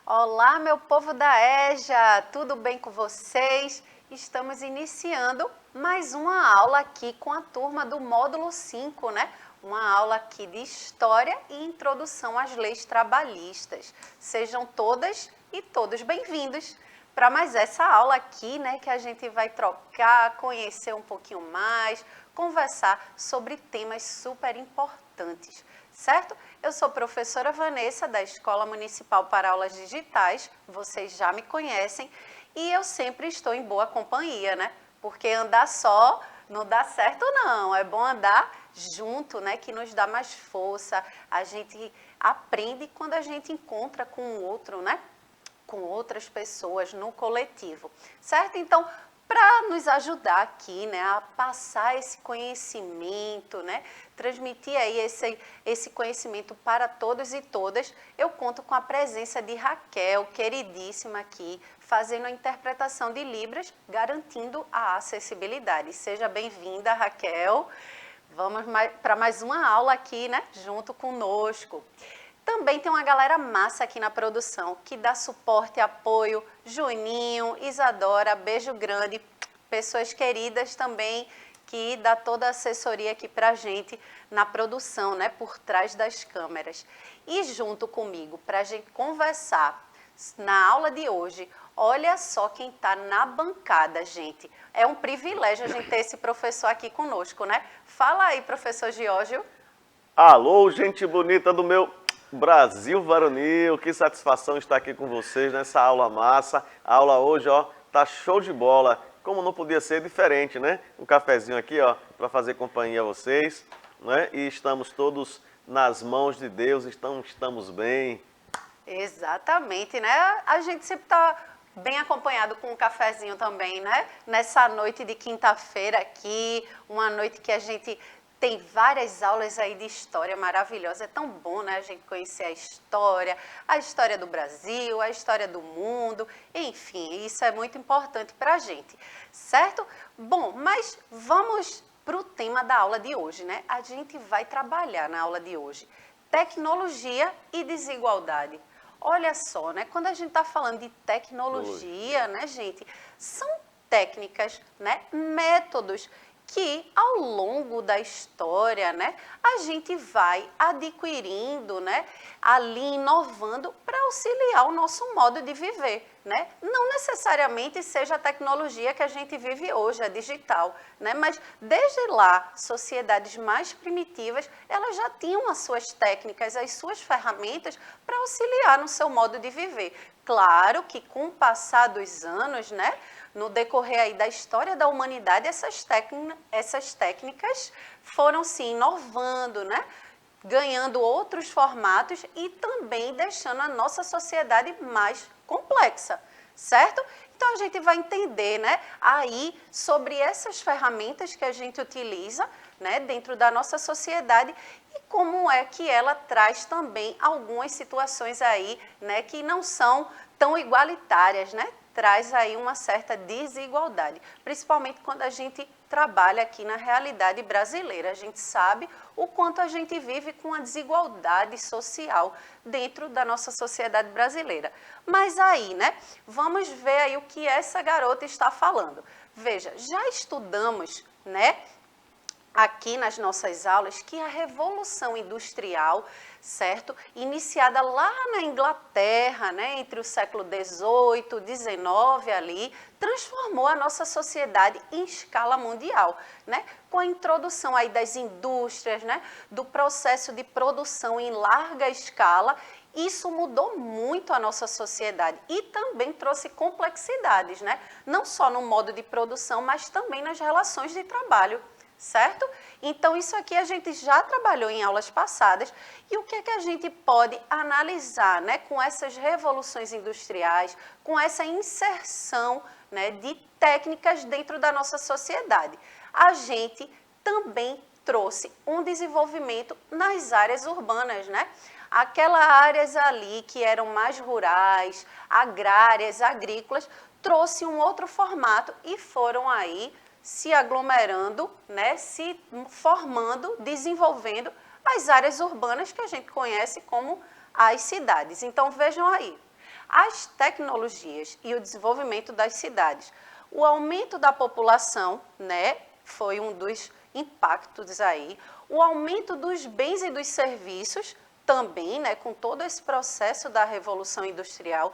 Olá, meu povo da EJA, tudo bem com vocês? Estamos iniciando mais uma aula aqui com a turma do módulo 5, né? Uma aula aqui de História e Introdução às Leis Trabalhistas. Sejam todas e todos bem-vindos para mais essa aula aqui, né? Que a gente vai trocar, conhecer um pouquinho mais, conversar sobre temas super importantes, certo? Eu sou professora Vanessa, da Escola Municipal para Aulas Digitais, vocês já me conhecem, e eu sempre estou em boa companhia, né? Porque andar só não dá certo não, é bom andar junto, né? Que nos dá mais força, a gente aprende quando a gente encontra com o outro, né? Com outras pessoas no coletivo, certo? Então, para nos ajudar aqui, né, a passar esse conhecimento, né, transmitir aí esse conhecimento para todos e todas, eu conto com a presença de Raquel, queridíssima aqui, fazendo a interpretação de Libras, garantindo a acessibilidade. Seja bem-vinda, Raquel. Vamos para mais uma aula aqui, né, junto conosco. Também tem uma galera massa aqui na produção, que dá suporte e apoio. Juninho, Isadora, beijo grande. Pessoas queridas também, que dá toda a assessoria aqui pra gente na produção, né? Por trás das câmeras. E junto comigo, pra gente conversar na aula de hoje, olha só quem tá na bancada, gente. É um privilégio a gente ter esse professor aqui conosco, né? Fala aí, professor Giorgio. Alô, gente bonita do meu Brasil varonil, que satisfação estar aqui com vocês nessa aula massa. A aula hoje, ó, tá show de bola, como não podia ser diferente, né? Um cafezinho aqui, ó, para fazer companhia a vocês, né? E estamos todos nas mãos de Deus, estamos bem. Exatamente, né? A gente sempre está bem acompanhado com um cafezinho também, né? Nessa noite de quinta-feira aqui, uma noite que a gente tem várias aulas aí de história maravilhosa. É tão bom, né? A gente conhecer a história do Brasil, a história do mundo, enfim, isso é muito importante para a gente, certo? Bom, mas vamos para o tema da aula de hoje, né? A gente vai trabalhar na aula de hoje tecnologia e desigualdade. Olha só, né? Quando a gente está falando de tecnologia, né, gente, são técnicas, né, métodos que ao longo da história, né, a gente vai adquirindo, né, ali inovando para auxiliar o nosso modo de viver, né? Não necessariamente seja a tecnologia que a gente vive hoje, a digital, né? Mas desde lá, sociedades mais primitivas, elas já tinham as suas técnicas, as suas ferramentas para auxiliar no seu modo de viver. Claro que com o passar dos anos, né, no decorrer aí da história da humanidade, essas técnicas foram se inovando, né? Ganhando outros formatos e também deixando a nossa sociedade mais complexa, certo? Então a gente vai entender, né, aí sobre essas ferramentas que a gente utiliza, né, dentro da nossa sociedade e como é que ela traz também algumas situações aí, né, que não são tão igualitárias, né? Traz aí uma certa desigualdade, principalmente quando a gente trabalha aqui na realidade brasileira. A gente sabe o quanto a gente vive com a desigualdade social dentro da nossa sociedade brasileira. Mas aí, né, vamos ver aí o que essa garota está falando. Veja, já estudamos, né, aqui nas nossas aulas que a Revolução Industrial, certo? Iniciada lá na Inglaterra, né, entre o século XVIII, XIX ali, transformou a nossa sociedade em escala mundial, né? Com a introdução aí das indústrias, né, do processo de produção em larga escala. Isso mudou muito a nossa sociedade e também trouxe complexidades, né? Não só no modo de produção, mas também nas relações de trabalho. Certo? Então, isso aqui a gente já trabalhou em aulas passadas. E o que é que a gente pode analisar, né, com essas revoluções industriais, com essa inserção, né, de técnicas dentro da nossa sociedade? A gente também trouxe um desenvolvimento nas áreas urbanas, né? Aquelas áreas ali que eram mais rurais, agrárias, agrícolas, trouxe um outro formato e foram aí se aglomerando, né, se formando, desenvolvendo as áreas urbanas que a gente conhece como as cidades. Então, vejam aí, as tecnologias e o desenvolvimento das cidades. O aumento da população, né, foi um dos impactos aí. O aumento dos bens e dos serviços também, né, com todo esse processo da Revolução Industrial,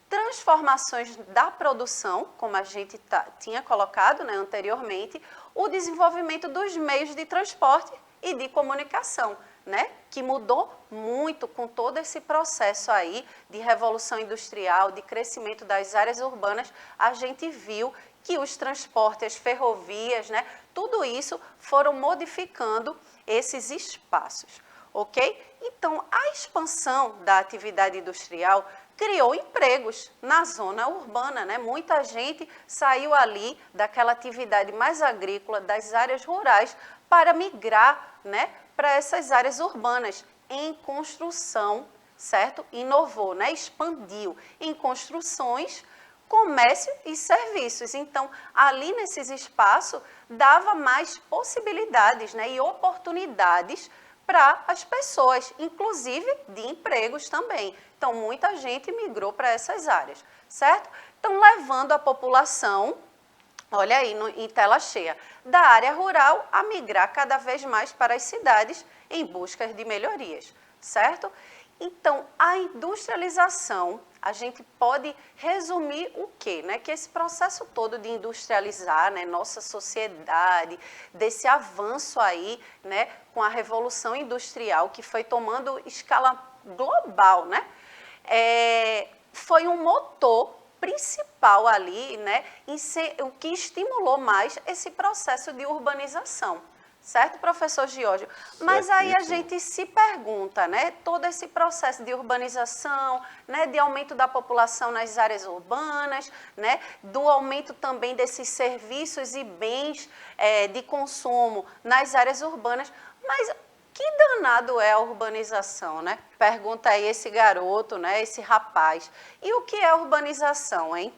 transformações da produção, como a gente tinha colocado, né, anteriormente, o desenvolvimento dos meios de transporte e de comunicação, né, que mudou muito com todo esse processo aí de Revolução Industrial, de crescimento das áreas urbanas. A gente viu que os transportes, as ferrovias, né, tudo isso foram modificando esses espaços, ok? Então, a expansão da atividade industrial criou empregos na zona urbana, né? Muita gente saiu ali daquela atividade mais agrícola, das áreas rurais, para migrar, né, para essas áreas urbanas, em construção, certo? Inovou, né? Expandiu em construções, comércio e serviços. Então, ali nesses espaços, dava mais possibilidades, né, e oportunidades para as pessoas, inclusive de empregos também. Então, muita gente migrou para essas áreas, certo? Então, levando a população, olha aí, em tela cheia, da área rural a migrar cada vez mais para as cidades em busca de melhorias, certo? Então, a industrialização, a gente pode resumir o quê? Né? Que esse processo todo de industrializar, né, nossa sociedade, desse avanço aí, né, com a Revolução Industrial, que foi tomando escala global, né, foi um motor principal ali, né, o que estimulou mais esse processo de urbanização. Certo, professor Giorgio? Mas aí a gente se pergunta, né, todo esse processo de urbanização, né, de aumento da população nas áreas urbanas, né, do aumento também desses serviços e bens de consumo nas áreas urbanas, mas que danado é a urbanização, né? Pergunta aí esse garoto, né, esse rapaz. E o que é urbanização, hein?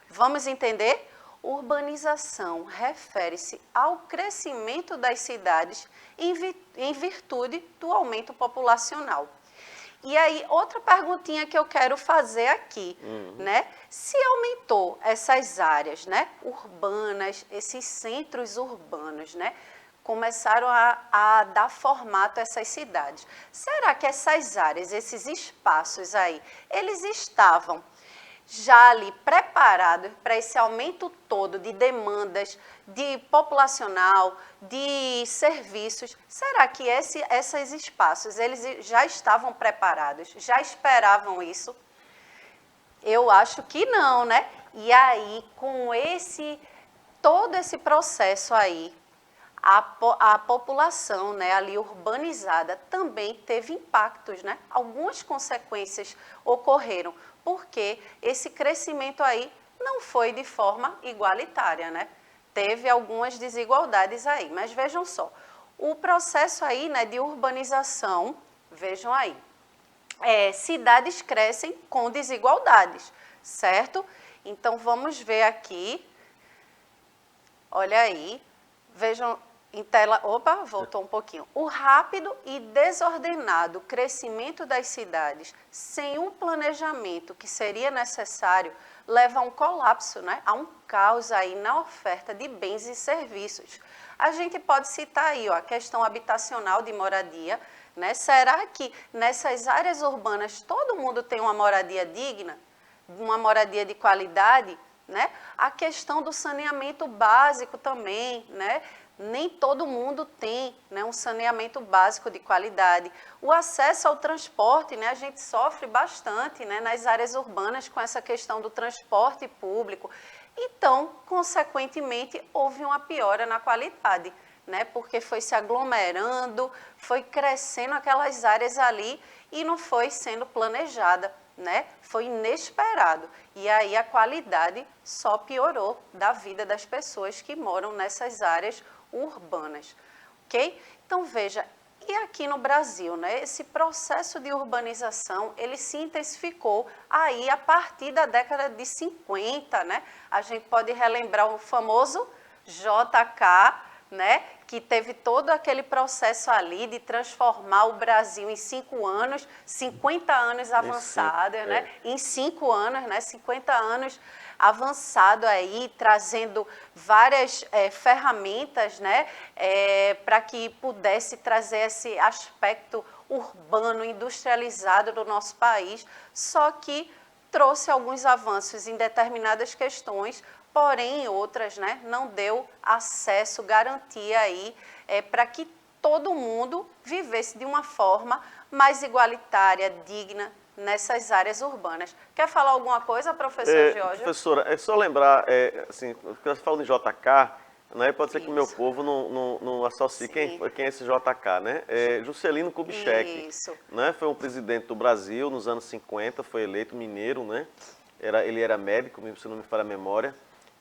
Vamos entender? Urbanização refere-se ao crescimento das cidades em virtude do aumento populacional. E aí, outra perguntinha que eu quero fazer aqui, né? Se aumentou essas áreas, né, urbanas, esses centros urbanos, né, começaram a dar formato a essas cidades. Será que essas áreas, esses espaços aí, eles estavam já ali preparado para esse aumento todo de demandas, de populacional, de serviços? Será que esses espaços, eles já estavam preparados, já esperavam isso? Eu acho que não, né? E aí, com todo esse processo aí, a população, né, ali urbanizada também teve impactos, né? Algumas consequências ocorreram, porque esse crescimento aí não foi de forma igualitária, né? Teve algumas desigualdades aí, mas vejam só, o processo aí, né, de urbanização, vejam aí, cidades crescem com desigualdades, certo? Então, vamos ver aqui, olha aí, vejam em tela, opa, voltou um pouquinho. O rápido e desordenado crescimento das cidades, sem um planejamento que seria necessário, leva a um colapso, né? A um caos aí na oferta de bens e serviços. A gente pode citar aí, ó, a questão habitacional de moradia, né? Será que nessas áreas urbanas todo mundo tem uma moradia digna, uma moradia de qualidade, né? A questão do saneamento básico também, né? Nem todo mundo tem, né, um saneamento básico de qualidade. O acesso ao transporte, né, a gente sofre bastante, né, nas áreas urbanas com essa questão do transporte público. Então, consequentemente, houve uma piora na qualidade, né, porque foi se aglomerando, foi crescendo aquelas áreas ali e não foi sendo planejada, né, foi inesperado. E aí a qualidade só piorou da vida das pessoas que moram nessas áreas urbanas, ok? Então, veja, e aqui no Brasil, né, esse processo de urbanização, ele se intensificou aí a partir da década de 50, né? A gente pode relembrar o famoso JK, né, que teve todo aquele processo ali de transformar o Brasil em 5 anos, 50 anos avançados, né? Em 5 anos, né? 50 anos avançado aí, trazendo várias ferramentas, né? Para que pudesse trazer esse aspecto urbano, industrializado do nosso país, só que trouxe alguns avanços em determinadas questões, porém em outras, né, não deu acesso, garantia aí para que todo mundo vivesse de uma forma mais igualitária, digna nessas áreas urbanas. Quer falar alguma coisa, professor Jorge? Professora, é só lembrar, assim, porque você fala de JK, né, pode ser que o meu povo não associe quem é esse JK, né? Juscelino Kubitschek, né? Foi um presidente do Brasil nos anos 50, foi eleito mineiro, né? Ele era médico, se não me falha a memória.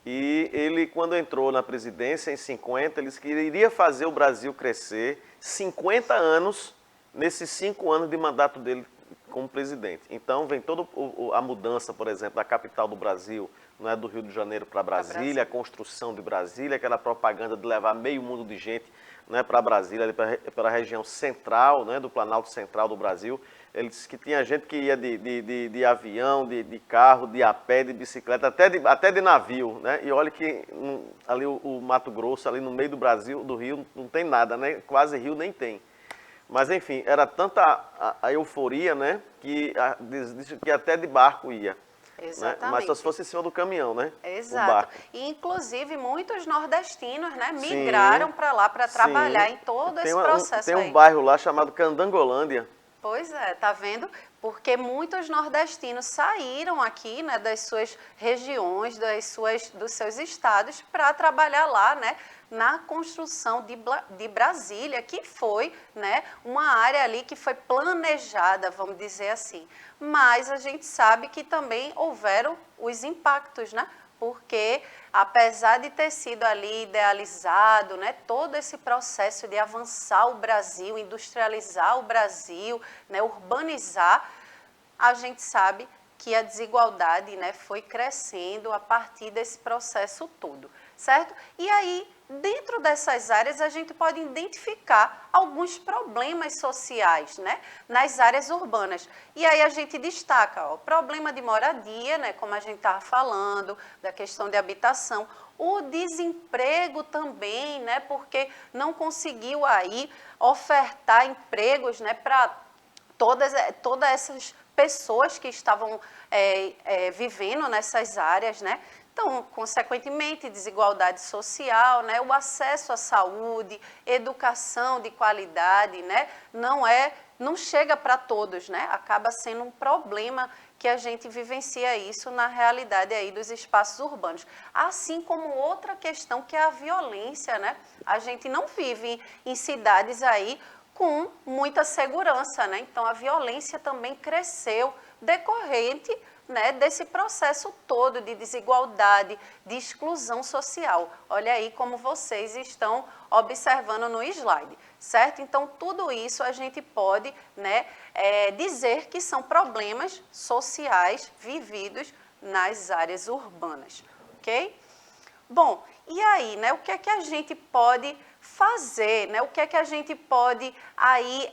E ele, quando entrou na presidência em 50, ele disse que iria fazer o Brasil crescer 50 anos nesses 5 anos de mandato dele como presidente. Então, vem toda a mudança, por exemplo, da capital do Brasil, não é, do Rio de Janeiro para Brasília, a construção de Brasília, aquela propaganda de levar meio mundo de gente, né, para Brasília, para a região central, né, do Planalto Central do Brasil. Ele disse que tinha gente que ia de avião, de carro, de a pé, de bicicleta, até de navio, né? E olha que ali o Mato Grosso, ali no meio do Brasil, do Rio, não tem nada, né? Quase rio nem tem. Mas enfim, era tanta a euforia, né? Que até de barco ia. Exatamente. Né? Mas só se fosse em cima do caminhão, né? Exato. E, inclusive, muitos nordestinos, né, migraram para lá para trabalhar em todo esse processo aí. Tem um bairro lá chamado Candangolândia. Pois é, tá vendo? Porque muitos nordestinos saíram aqui, né, das suas regiões, dos seus estados, para trabalhar lá, né, na construção de Brasília, que foi, né, uma área ali que foi planejada, vamos dizer assim. Mas a gente sabe que também houveram os impactos, né? Porque, apesar de ter sido ali idealizado, né, todo esse processo de avançar o Brasil, industrializar o Brasil, né, urbanizar, a gente sabe que a desigualdade, né, foi crescendo a partir desse processo todo, certo? E aí, dentro dessas áreas, a gente pode identificar alguns problemas sociais, né, nas áreas urbanas. E aí a gente destaca, ó, o problema de moradia, né, como a gente estava falando, da questão de habitação, o desemprego também, né, porque não conseguiu aí ofertar empregos, né, para todas essas pessoas que estavam vivendo nessas áreas, né? Então, consequentemente, desigualdade social, né? O acesso à saúde, educação de qualidade, né? Não chega para todos, né? Acaba sendo um problema que a gente vivencia isso na realidade aí dos espaços urbanos. Assim como outra questão que é a violência, né? A gente não vive em cidades aí com muita segurança, né? Então, a violência também cresceu decorrente, né, desse processo todo de desigualdade, de exclusão social. Olha aí como vocês estão observando no slide, certo? Então, tudo isso a gente pode, né, dizer que são problemas sociais vividos nas áreas urbanas, ok? Bom, e aí, né, o que é que a gente pode fazer, né? O que é que a gente pode aí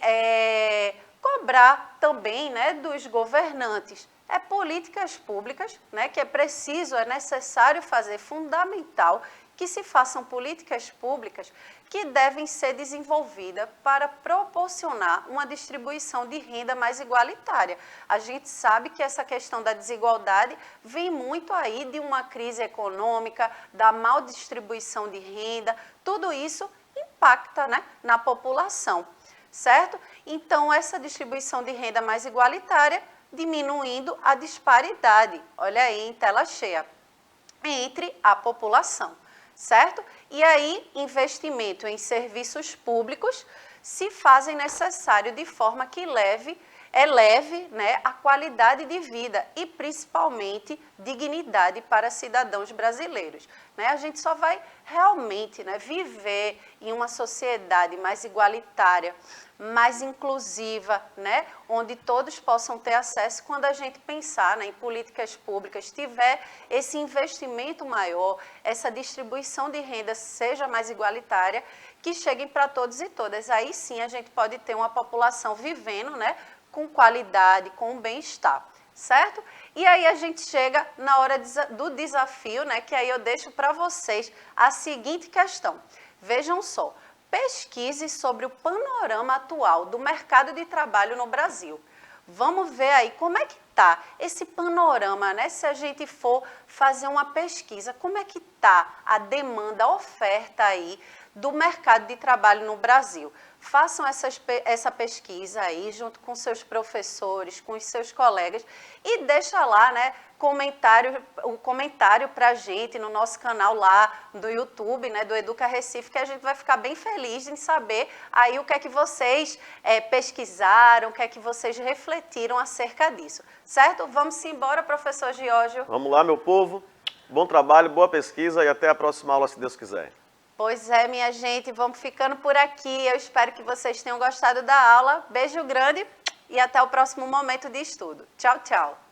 cobrar também, né, dos governantes? Políticas públicas, né, que é preciso, é necessário fazer, fundamental que se façam políticas públicas que devem ser desenvolvidas para proporcionar uma distribuição de renda mais igualitária. A gente sabe que essa questão da desigualdade vem muito aí de uma crise econômica, da mal distribuição de renda, tudo isso impacta, né, na população, certo? Então, essa distribuição de renda mais igualitária diminuindo a disparidade, olha aí em tela cheia, entre a população, certo? E aí, investimento em serviços públicos se fazem necessário de forma que leve eleve, né, a qualidade de vida e principalmente dignidade para cidadãos brasileiros. Né? A gente só vai realmente, né, viver em uma sociedade mais igualitária, mais inclusiva, né, onde todos possam ter acesso quando a gente pensar, né, em políticas públicas, tiver esse investimento maior, essa distribuição de renda seja mais igualitária, que cheguem para todos e todas. Aí sim a gente pode ter uma população vivendo, né, com qualidade, com bem-estar, certo? E aí a gente chega na hora do desafio, né, que aí eu deixo para vocês a seguinte questão. Vejam só, pesquise sobre o panorama atual do mercado de trabalho no Brasil. Vamos ver aí como é que está esse panorama, né? Se a gente for fazer uma pesquisa, como é que está a demanda, a oferta aí do mercado de trabalho no Brasil. Façam essa pesquisa aí junto com seus professores, com os seus colegas e deixa lá, né, o comentário para a gente no nosso canal lá do YouTube, né, do Educa Recife, que a gente vai ficar bem feliz em saber aí o que é que vocês pesquisaram, o que é que vocês refletiram acerca disso, certo? Vamos embora, professor Giorgio. Vamos lá, meu povo. Bom trabalho, boa pesquisa e até a próxima aula, se Deus quiser. Pois é, minha gente, vamos ficando por aqui. Eu espero que vocês tenham gostado da aula. Beijo grande e até o próximo momento de estudo. Tchau, tchau.